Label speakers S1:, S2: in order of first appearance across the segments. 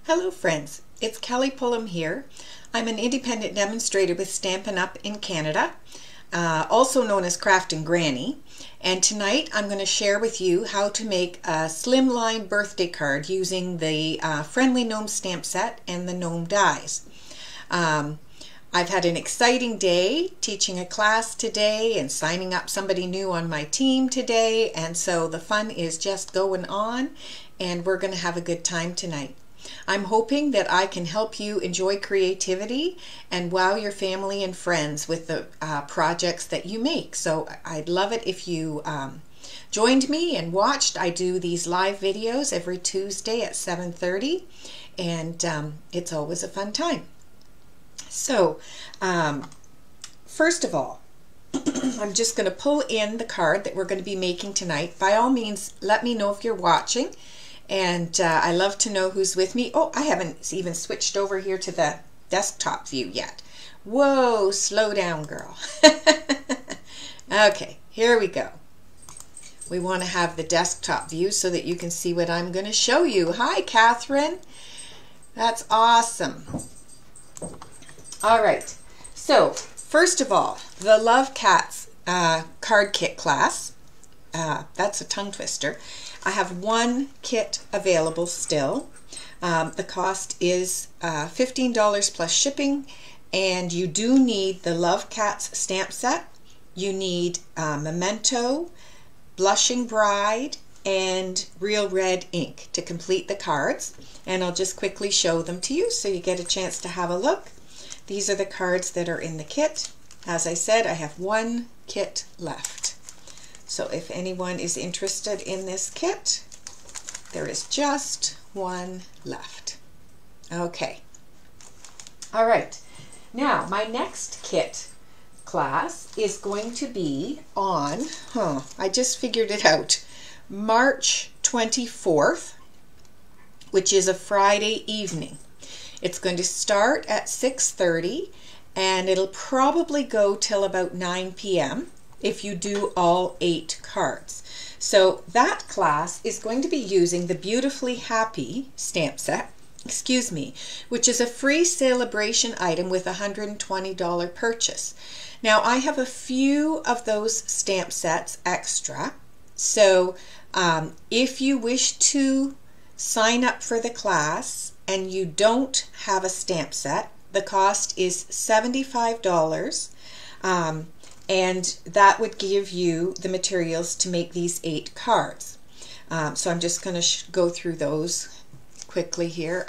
S1: Hello friends, it's Kelly Pullum here. I'm an independent demonstrator with Stampin' Up! In Canada, also known as Craftin' Granny, and tonight I'm going to share with you how to make a slimline birthday card using the Friendly Gnome stamp set and the Gnome Dies. I've had an exciting day teaching a class today and signing up somebody new on my team today, and so the fun is just going on and we're going to have a good time tonight. I'm hoping that I can help you enjoy creativity and wow your family and friends with the projects that you make. So I'd love it if you joined me and watched. I do these live videos every Tuesday at 7:30, and it's always a fun time. So first of all, I'm just going to pull in the card that we're going to be making tonight. By all means, let me know if you're watching. And I love to know who's with me. Oh, I haven't even switched over here to the desktop view yet. Whoa, slow down, girl. Okay, here we go. We want to have the desktop view so that you can see what I'm going to show you. Hi, Catherine. That's awesome. All right, so first of all, the Love Cats card kit class. That's a tongue twister. I have one kit available still. The cost is $15 plus shipping, and you do need the Love Cats stamp set. You need Memento, Blushing Bride, and Real Red ink to complete the cards. And I'll just quickly show them to you so you get a chance to have a look. These are the cards that are in the kit. As I said, I have one kit left. So if anyone is interested in this kit, there is just one left. Okay. All right. Now, my next kit class is going to be on, I just figured it out, March 24th, which is a Friday evening. It's going to start at 6:30, and it'll probably go till about 9 p.m. if you do all 8 cards. So that class is going to be using the Beautifully Happy stamp set, which is a free celebration item with a $120 purchase. Now I have a few of those stamp sets extra, so if you wish to sign up for the class and you don't have a stamp set, the cost is $75. And that would give you the materials to make these 8 cards. So I'm just going to go through those quickly here.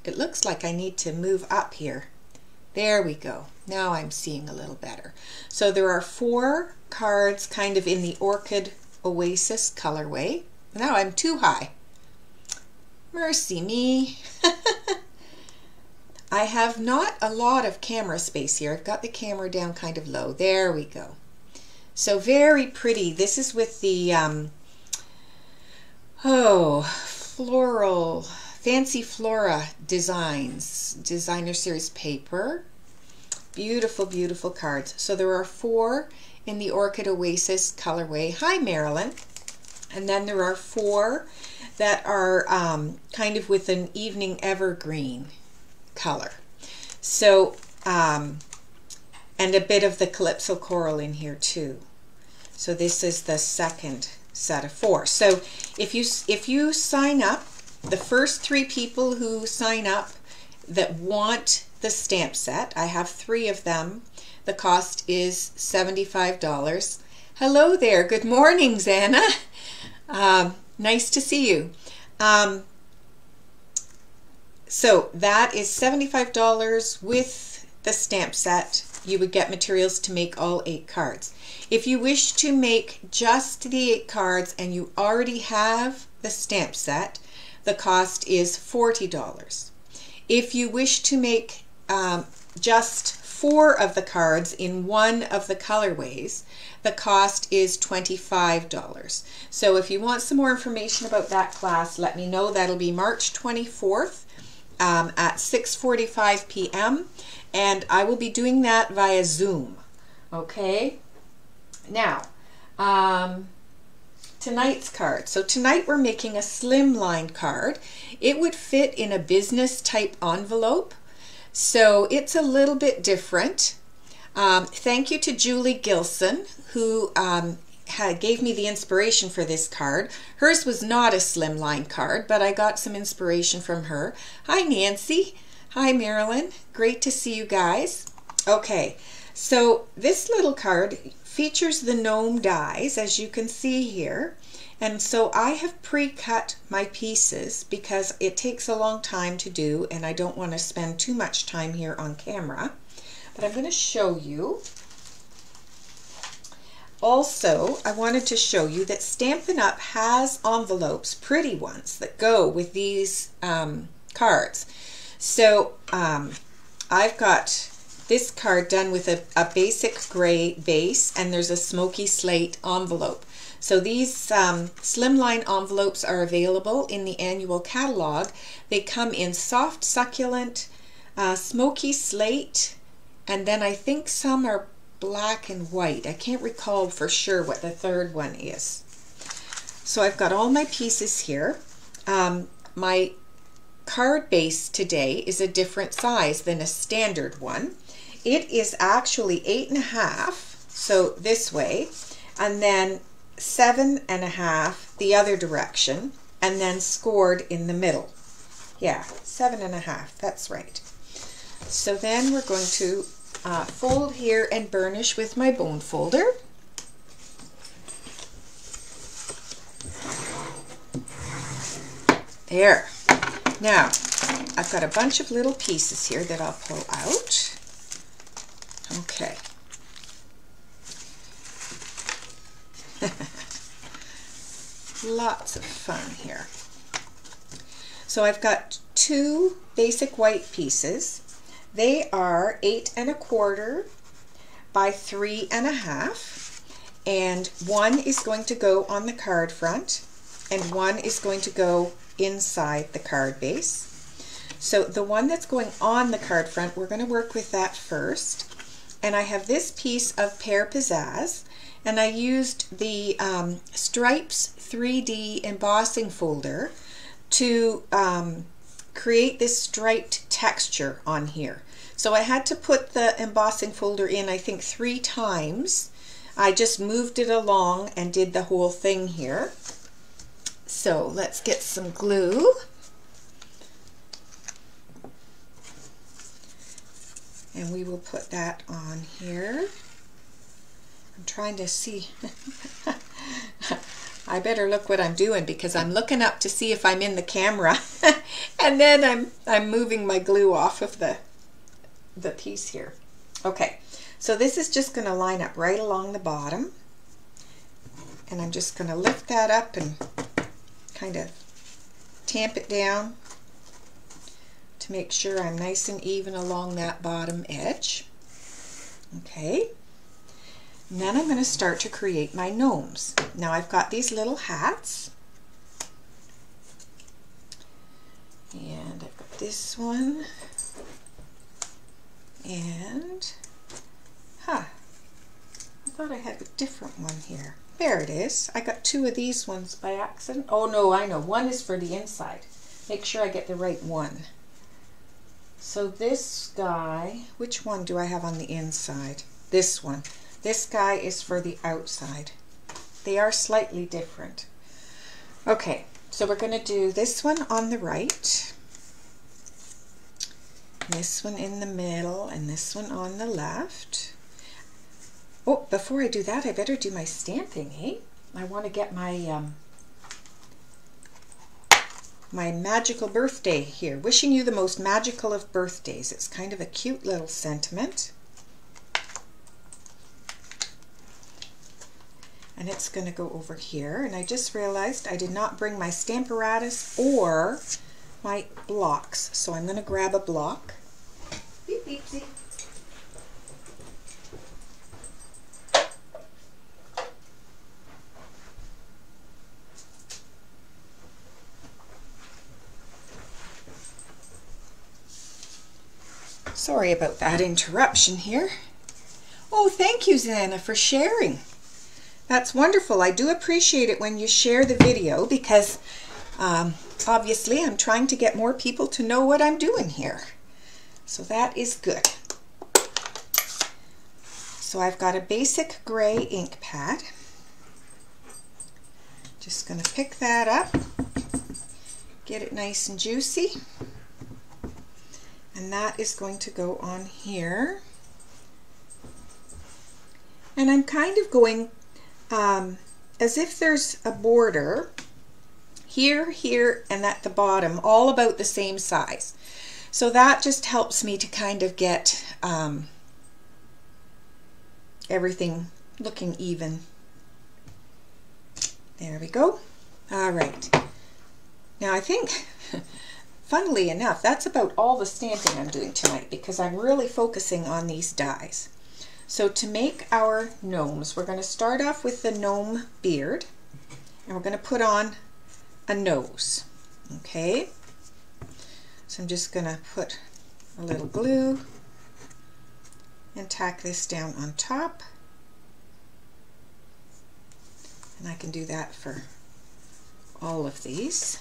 S1: It looks like I need to move up here. There we go. Now I'm seeing a little better. So there are 4 cards kind of in the Orchid Oasis colorway. Now I'm too high. Mercy me. I have not a lot of camera space here. I've got the camera down kind of low. There we go. So very pretty. This is with the floral, Fancy Flora Designs, Designer Series paper. Beautiful, beautiful cards. So there are 4 in the Orchid Oasis colorway. Hi, Marilyn. And then there are 4 that are kind of with an evening evergreen color. So and a bit of the Calypso Coral in here too. So this is the second set of 4. So if you sign up, the first 3 people who sign up that want the stamp set, I have 3 of them, the cost is $75. Hello there, good morning, Zana. Nice to see you. So that is $75 with the stamp set. You would get materials to make all 8 cards. If you wish to make just the 8 cards and you already have the stamp set, the cost is $40. If you wish to make just 4 of the cards in one of the colorways, the cost is $25. So if you want some more information about that class, let me know. That'll be March 24th. At 6:45 p.m. and I will be doing that via Zoom. Okay. Now, tonight's card. So tonight we're making a slimline card. It would fit in a business type envelope, so it's a little bit different. Thank you to Julie Gilson, who gave me the inspiration for this card. Hers was not a slimline card, but I got some inspiration from her. Hi Nancy. Hi Marilyn. Great to see you guys. Okay, so this little card features the Gnome Dies, as you can see here. And so I have pre-cut my pieces because it takes a long time to do and I don't want to spend too much time here on camera. But I'm going to show you. Also, I wanted to show you that Stampin' Up! Has envelopes, pretty ones, that go with these cards. So I've got this card done with a basic gray base, and there's a smoky slate envelope. So these slimline envelopes are available in the annual catalog. They come in soft, succulent, smoky slate, and then I think some are black and white. I can't recall for sure what the third one is. So I've got all my pieces here. My card base today is a different size than a standard one. It is actually 8.5, so this way, and then 7.5 the other direction, and then scored in the middle. Yeah, 7.5, that's right. So then we're going to fold here and burnish with my bone folder. There. Now, I've got a bunch of little pieces here that I'll pull out. Okay. Lots of fun here. So I've got two basic white pieces. They are 8.25 by 3.5, and one is going to go on the card front and one is going to go inside the card base. So the one that's going on the card front, we're going to work with that first. And I have this piece of Pear Pizzazz, and I used the Stripes 3D embossing folder to create this striped texture on here. So I had to put the embossing folder in, I think 3 times. I just moved it along and did the whole thing here. So let's get some glue. And we will put that on here. I'm trying to see. I better look what I'm doing because I'm looking up to see if I'm in the camera. And then I'm moving my glue off of the piece here. Okay, so this is just going to line up right along the bottom. And I'm just going to lift that up and kind of tamp it down to make sure I'm nice and even along that bottom edge. Okay, and then I'm going to start to create my gnomes. Now I've got these little hats, and I've got this one, and I thought I had a different one here. There it is. I got 2 of these ones by accident. Oh no, I know. One is for the inside. Make sure I get the right one. So this guy, which one do I have on the inside? This one. This guy is for the outside. They are slightly different. Okay, so we're going to do this one on the right, this one in the middle, and this one on the left. Oh, before I do that, I better do my stamping, eh? I want to get my my magical birthday here. Wishing you the most magical of birthdays. It's kind of a cute little sentiment. And it's going to go over here. And I just realized I did not bring my Stamparatus or my blocks. So I'm going to grab a block. Beep, beep, beep. Sorry about that interruption here. Oh, thank you, Zana, for sharing. That's wonderful. I do appreciate it when you share the video because obviously I'm trying to get more people to know what I'm doing here. So that is good. So I've got a basic gray ink pad. Just going to pick that up, get it nice and juicy, and that is going to go on here. And I'm kind of going as if there's a border here, here, and at the bottom, all about the same size. So that just helps me to kind of get everything looking even. There we go. All right. Now I think, funnily enough, that's about all the stamping I'm doing tonight because I'm really focusing on these dies. So to make our gnomes, we're going to start off with the gnome beard, and we're going to put on a nose. Okay. So I'm just going to put a little glue and tack this down on top. And I can do that for all of these.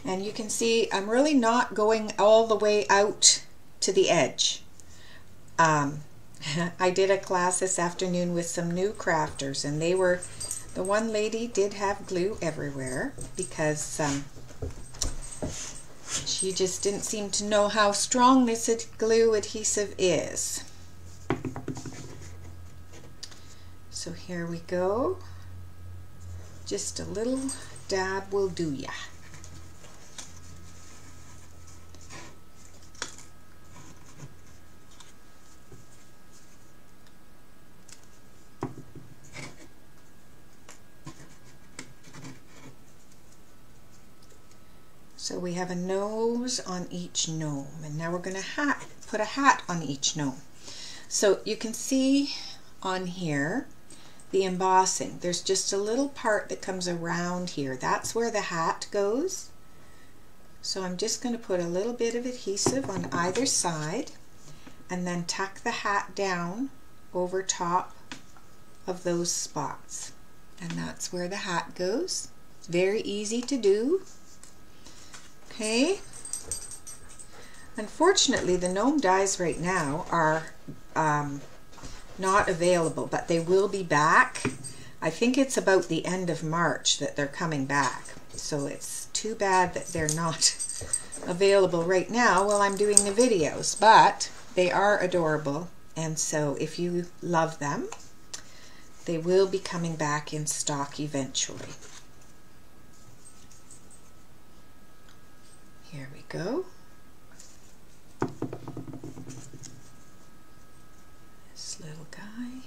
S1: And you can see I'm really not going all the way out to the edge. I did a class this afternoon with some new crafters, and the one lady did have glue everywhere because she just didn't seem to know how strong this glue adhesive is. So here we go. Just a little dab will do ya. So we have a nose on each gnome, and now we're going to put a hat on each gnome. So you can see on here the embossing. There's just a little part that comes around here. That's where the hat goes. So I'm just going to put a little bit of adhesive on either side and then tuck the hat down over top of those spots. And that's where the hat goes. Very easy to do. Okay. Unfortunately, the gnome dies right now are not available, but they will be back. I think it's about the end of March that they're coming back. So it's too bad that they're not available right now while I'm doing the videos, but they are adorable. And so if you love them, they will be coming back in stock eventually. Here we go. This little guy.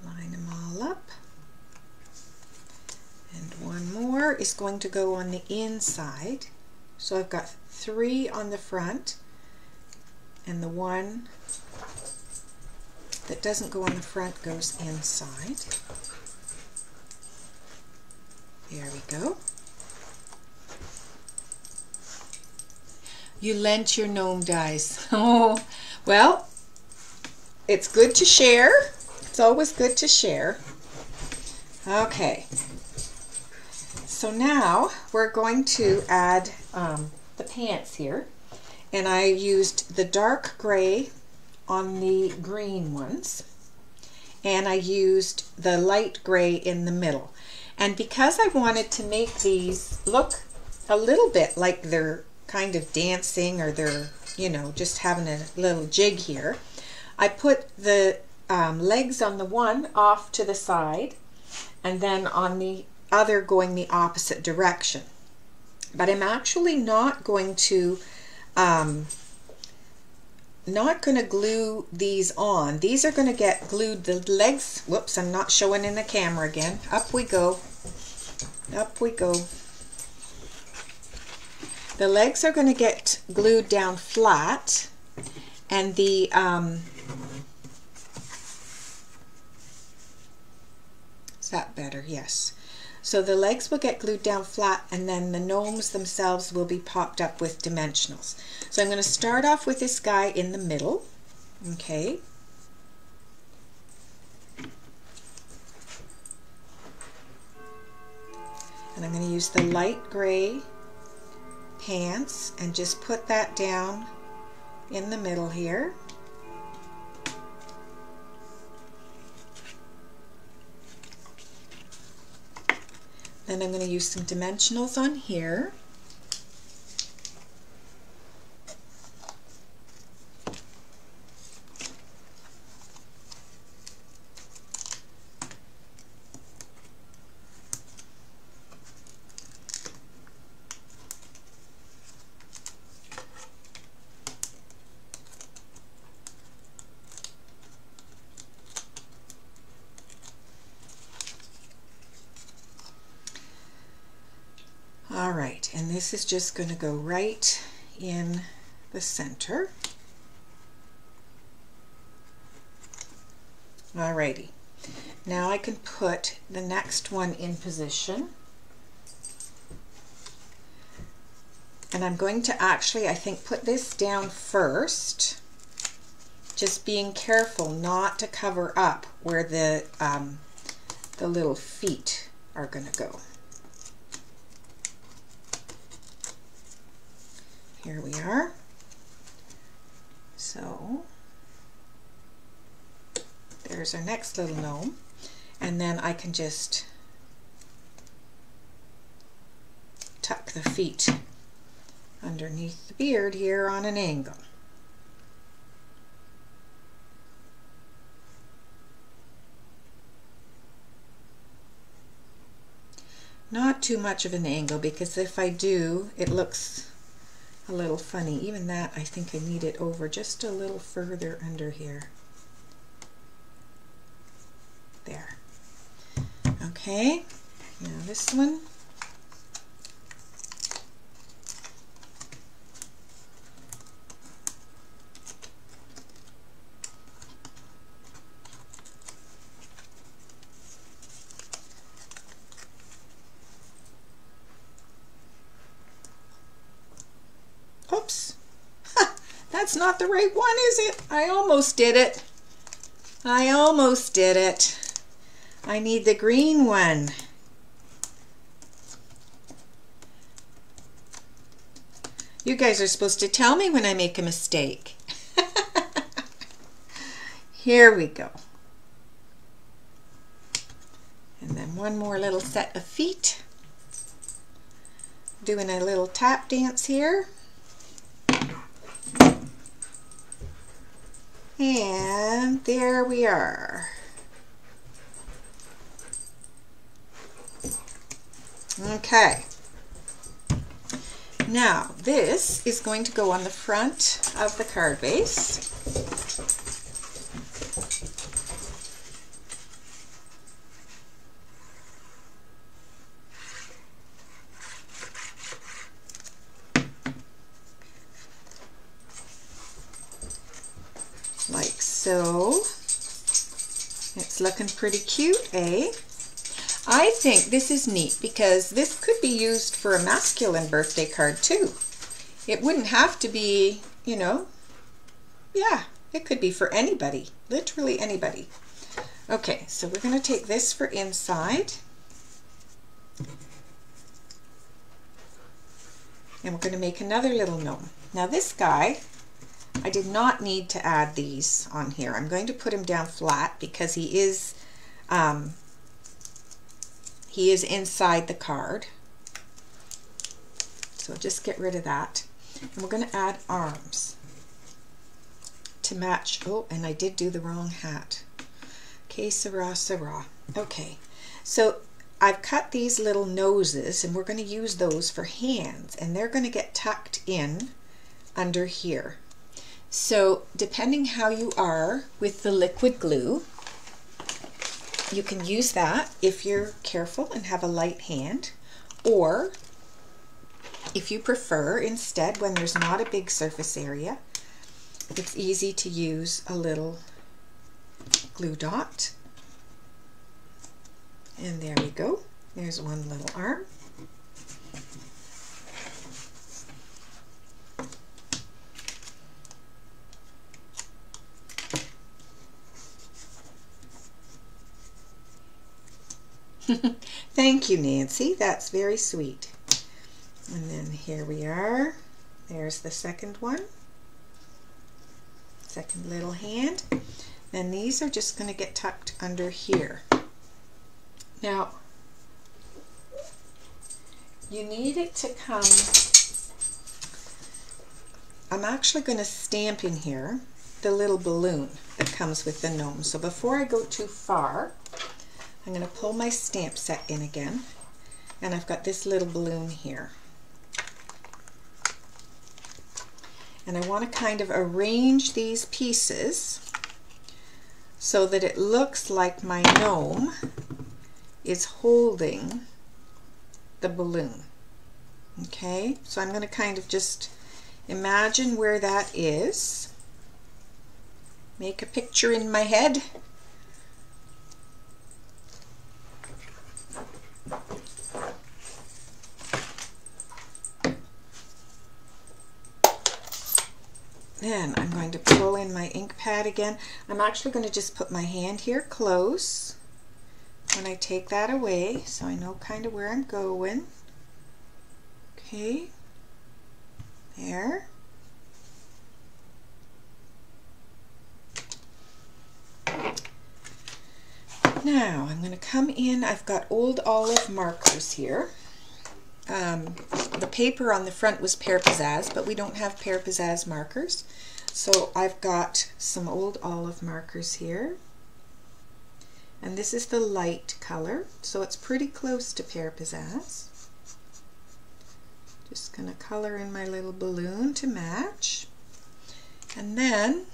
S1: Line them all up. And one more is going to go on the inside. So I've got 3 on the front, and the one that doesn't go on the front goes inside. There we go. You lent your gnome dies. Oh, well, it's good to share. It's always good to share. Okay. So now we're going to add the pants here. And I used the dark gray on the green ones. And I used the light gray in the middle. And because I wanted to make these look a little bit like they're kind of dancing, or they're, you know, just having a little jig here, I put the legs on the one off to the side, and then on the other going the opposite direction. But I'm actually not going to glue these on. These are going to get glued. The legs, whoops, I'm not showing in the camera again. Up we go. Up we go. The legs are going to get glued down flat, and the is that better? Yes. So the legs will get glued down flat, and then the gnomes themselves will be popped up with dimensionals. So I'm going to start off with this guy in the middle, Okay. And I'm going to use the light gray pants and just put that down in the middle here. Then I'm going to use some dimensionals on here. All right, and this is just going to go right in the center. Alrighty, now I can put the next one in position. And I'm going to actually, I think, put this down first, just being careful not to cover up where the little feet are going to go. Here we are. So there's our next little gnome, and then I can just tuck the feet underneath the beard here on an angle. Not too much of an angle, because if I do, it looks a little funny. Even that, I think I need it over just a little further under here. There. Okay, now this one. Oops, that's not the right one, is it? I almost did it. I almost did it. I need the green one. You guys are supposed to tell me when I make a mistake. Here we go. And then one more little set of feet. Doing a little tap dance here. And there we are. Okay. Now this is going to go on the front of the card base. Like so. It's looking pretty cute, eh? I think this is neat because this could be used for a masculine birthday card too. It wouldn't have to be, you know, yeah, it could be for anybody, literally anybody. Okay, so we're going to take this for inside. And we're going to make another little gnome. Now this guy, I did not need to add these on here. I'm going to put him down flat because he is inside the card. So just get rid of that. And we're going to add arms to match. Oh, and I did do the wrong hat. Que sera, sera. Okay, so I've cut these little noses and we're going to use those for hands, and they're going to get tucked in under here. So depending how you are with the liquid glue, you can use that if you're careful and have a light hand, or if you prefer, instead, when there's not a big surface area, it's easy to use a little glue dot. And there we go. There's one little arm. Thank you, Nancy. That's very sweet. And then here we are. There's the second one. Second little hand. And these are just going to get tucked under here. Now, you need it to come, I'm actually going to stamp in here the little balloon that comes with the gnome. So before I go too far, I'm going to pull my stamp set in again, and I've got this little balloon here. And I want to kind of arrange these pieces so that it looks like my gnome is holding the balloon. Okay, so I'm going to kind of just imagine where that is. Make a picture in my head. Then I'm going to pull in my ink pad again. I'm actually going to just put my hand here close when I take that away, so I know kind of where I'm going. Okay, there. Now I'm going to come in. I've got old olive markers here. The paper on the front was Pear Pizzazz, but we don't have Pear Pizzazz markers. So I've got some old olive markers here. And this is the light color, so it's pretty close to Pear Pizzazz. Just going to color in my little balloon to match. And then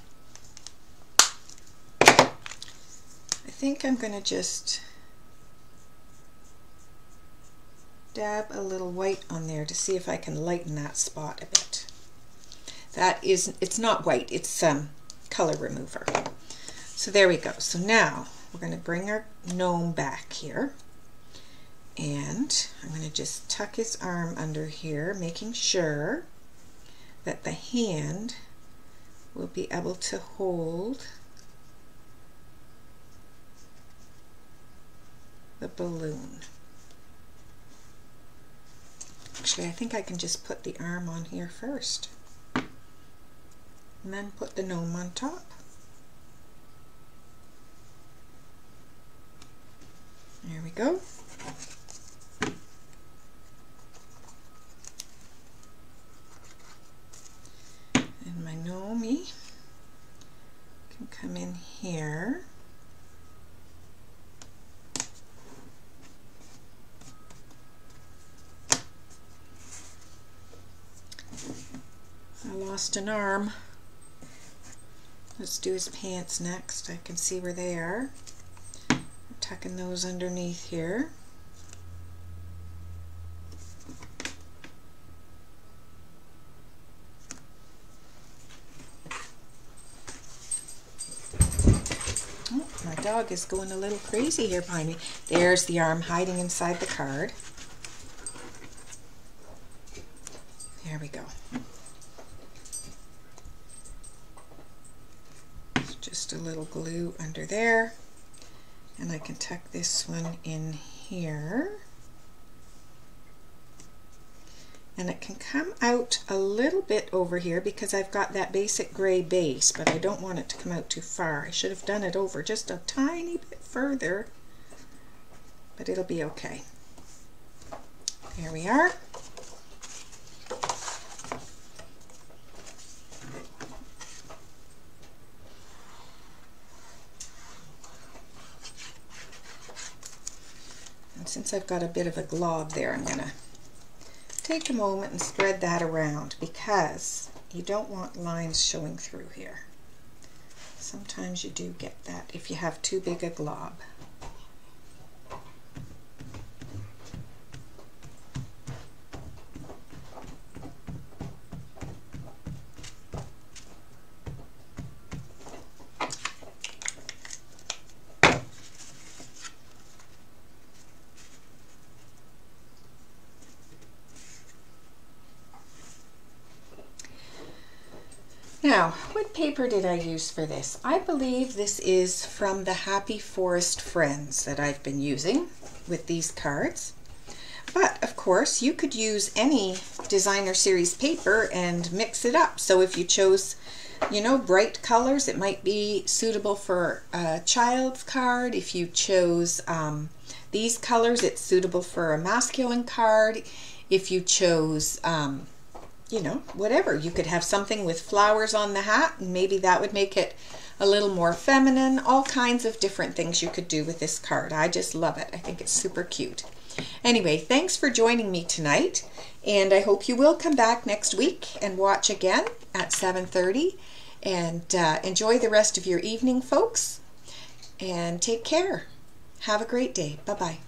S1: I think I'm going to just dab a little white on there to see if I can lighten that spot a bit. It's not white, it's color remover. So there we go. So now we're going to bring our gnome back here, and I'm going to just tuck his arm under here, making sure that the hand will be able to hold the balloon. Actually, I think I can just put the arm on here first, and then put the gnome on top. There we go. And my gnome can come in here. I lost an arm. Let's do his pants next. I can see where they are. Tucking those underneath here. Oh, my dog is going a little crazy here behind me. There's the arm hiding inside the card. There we go. Just a little glue under there. And I can tuck this one in here. And it can come out a little bit over here because I've got that basic gray base, but I don't want it to come out too far. I should have done it over just a tiny bit further, but it'll be okay. There we are. Since I've got a bit of a glob there, I'm going to take a moment and spread that around because you don't want lines showing through here. Sometimes you do get that if you have too big a glob. Now, what paper did I use for this? I believe this is from the Happy Forest Friends that I've been using. with these cards. But of course you could use any designer series paper and mix it up. So if you chose, you know, bright colors, it might be suitable for a child's card. If you chose these colors, it's suitable for a masculine card. If you chose you know, whatever, you could have something with flowers on the hat and maybe that would make it a little more feminine. All kinds of different things you could do with this card. I just love it. I think it's super cute. Anyway, thanks for joining me tonight, and I hope you will come back next week and watch again at 7:30. And enjoy the rest of your evening, folks, and take care. Have a great day. Bye-bye.